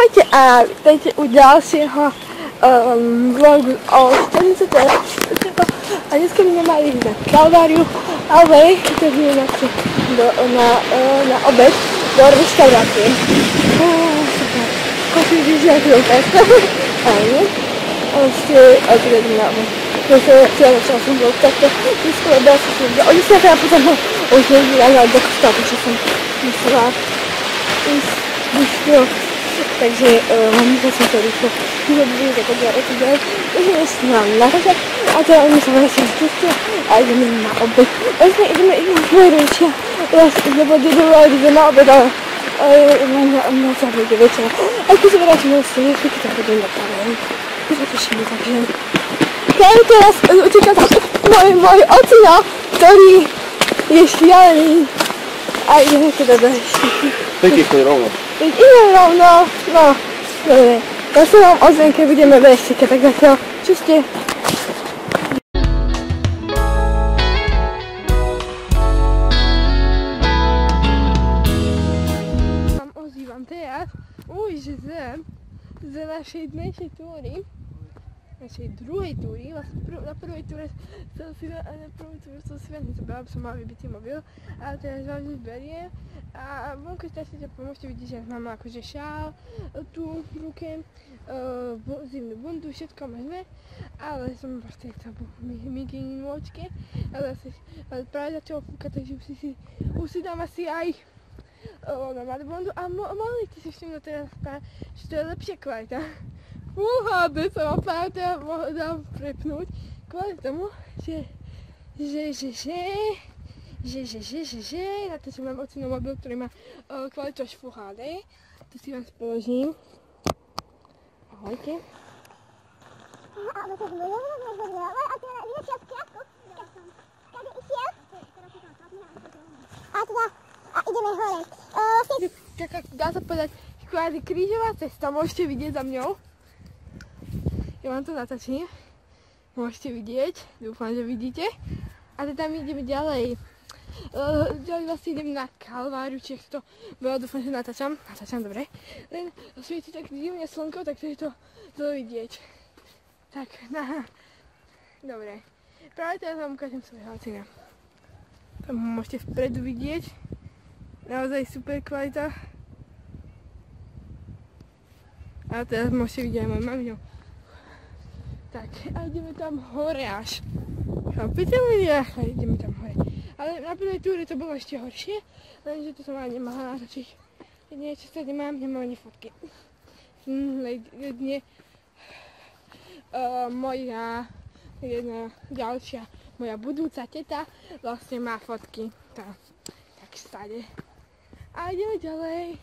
Ahojte a vítajte u ďalšieho vlogu o Štenice. A dneska by sme mali ísť na Kalváriu, ale to ideme na obed do reštaurácie. Super. Koľko vidíš na chvíľu pesta. Áno. A teda ideme na obed. Včera som vlog takto skoro dala som si oni sa teda potom už nevidela do kostola, takže som musela ísť rýchlo. Takže musela som to rýchlo vyhodili, tak ďalej. Ideme si nám natáčať a teda oni sa vracili z kostola a ideme na obed. Vlastne ideme moje rodičia, lebo ideme na obed, ale na sa bude večera. A keď sa vrátime z toho, tak budem na pánu. My sa tešíme, takže... Keď teraz čaká môj ocino, ktorý je šialený a ideme teda do reštiky. Tak je rovno. Veď ideme rovno, no, dobre. Ja sa vám ozvem, keď budeme v reštike, tak zatiaľ, čuste. Vám ozývam teraz, že z našej dnešnej túry, našej druhej túry, vlastne na prvej túre som si veľmi zobrala, aby som mala vybitý mobil, ale teraz vám beriem a vonku strašne pomôžete vidieť, že mám akože šál tu v ruke, zimnú bundu, všetko možné, ale som proste chcela mikiny nôčke, ale práve začalo fúkať, takže už si dám asi aj normálnu bundu a mohli ste si všimnúť teraz, že to je lepšia kvalita. Full HD sa ma práve teda dám prepnúť kvôli tomu, že na to, že mám ocino mobil, ktorý má kvalitu až Full HD. Tu si vás položím. Ahojte. A ideme hore. Taká, dá sa povedať, kvázi krížová cesta, môžete vidieť za mňou. Ja vám to natáčim, môžete vidieť, dúfam, že vidíte. A teda my ideme ďalej. Ďalej vlastne idem na Kalváriu, či to bolo, dúfam, že natáčam, dobre. Len svieti tak divne slnko, tak to je to vidieť. Tak, dobre. Práve teraz vám ukážem svojho ocina. Tam môžete vpredu vidieť, naozaj super kvalita. A teraz môžete vidieť aj moju maminu. Tak, a ideme tam hore až. Chápete mi? A ideme tam hore. Ale na prvej túre to bolo ešte horšie, lenže to som ani nemala natočiť. Niečo sa nemám ani fotky. Jedne moja jedna ďalšia, moja budúca teta vlastne má fotky. Tak stade. A ideme ďalej.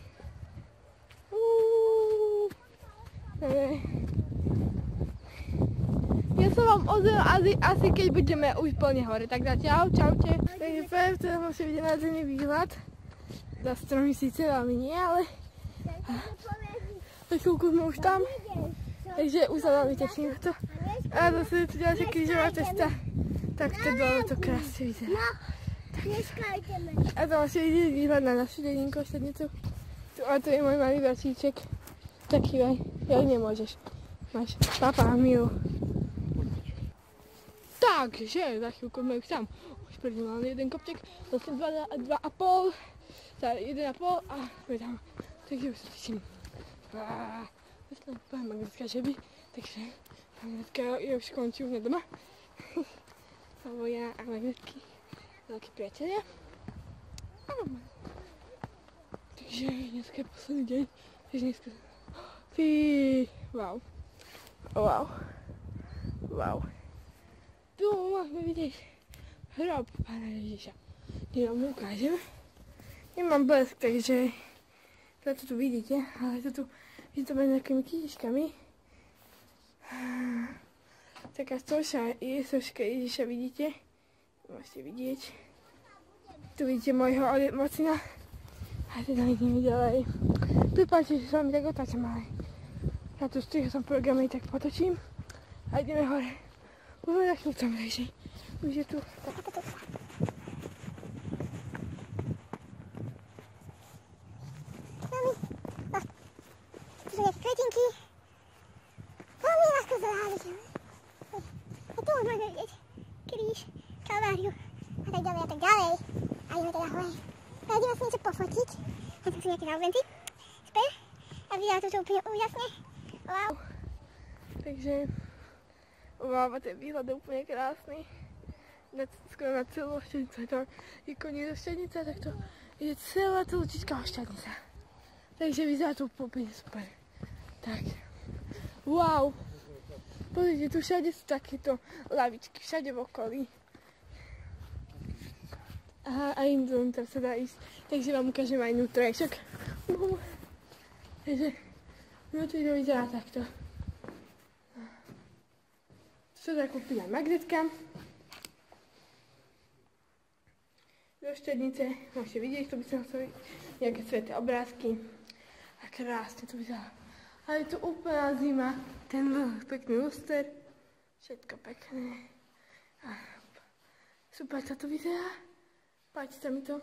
Dobre. Ja sa vám ozvem asi keď budeme už plne hore, tak zatiaľ, čaute. Takže poviem, teda môžete vidieť nádherný výhľad. Za stromy síce veľmi nie, ale... Tak chvíľku sme už tam, takže už sa veľmi teším na to. A zase je tu ďalšia krížová cesta. Tak to bolo to krásne vyzerá. A to môžete vidieť výhľad na našu dedinku, Štednicu. A tu je môj malý bratíček. Tak chývaj, ja nemôžeš. Máš papa, milu. Takže za chvíľku sme už tam. Už prvý máme jeden kopček, vlastne 2,5, teda 1,5 a sme tam. Takže už sa teším. Pán magnetická žeby, takže magnetická je už končí u mňa doma. Lebo ja a magnetky veľkí priatelia. Takže dneska je posledný deň, takže dneska... Wow. Tu môžeme vidieť hrob Pána Ježiša. Ja vám ukážem. Nemám blesk, takže to tu vidíte, ale to tu vyzdobené nejakými kytičkami. Taká soška Ježiša vidíte. Môžete vidieť. Tu vidíte môjho ocina. A teda ideme ďalej. Prepáčte, že sa mi tak otáčam, ale ja tu strihol som programy, tak potočím. A ideme hore. Už na chvíľu tam leží. Už je tu. tu nejaké kvetinky. Veľmi ľahko zvládnutelné. A tu už môžeme vidieť kríž, kalváriu a tak ďalej a tak ďalej. A ideme teda hore. A ideme si niečo pofotiť. A tu sú nejaké náuzenci. Super. A vyzerá to úplne úžasne. Wow. Takže, wow, ten výhľad je úplne krásny. Skoro na celú Ošťadnicu, je to je koniec Ošťadnica, tak to je celá celúčičká Ošťadnica. Takže vyzerá to úplne super. Tak, wow. Pozrite, tu všade sú takéto lavičky, všade v okolí. A im dovnútra sa dá ísť, takže vám ukážem aj nutrejšok. Takže, vnútri to vyzerá takto. Tu sa dá kúpiť aj magnetka. Do Ošťadnice môžete vidieť, tu by som chcel nejaké sveté obrázky. A krásne to vyzerá. Ale je tu úplná zima, ten pekný luster, všetko pekné. A super sa to vyzerá, páči sa mi to.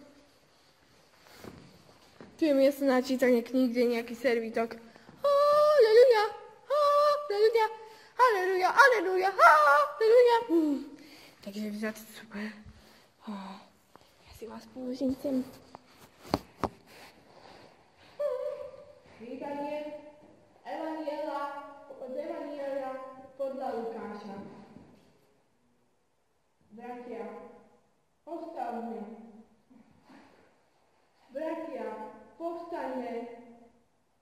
Tu je miesto na čítanie kníh, kde je nejaký servítok. Halleluja, halleluja, halleluja, halleluja, halleluja. Takže vyzerá to super. Ja si vás položím sem. Čítanie Evanjelia podľa Lukáša. Bratia, postavme. Bratia, povstaňme.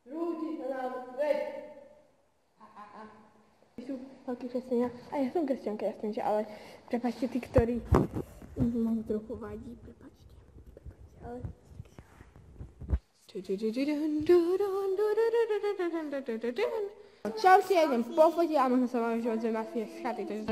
Rúti sa nám svet. Sú veľkí kresťania. A ja som kresťanka, jasne, že ale prepáčte tí, ktorí mám trochu vadí. Prepáčte, ale... Čau si, ja idem pofotiť a možno sa vám už odzvem asi z chaty, takže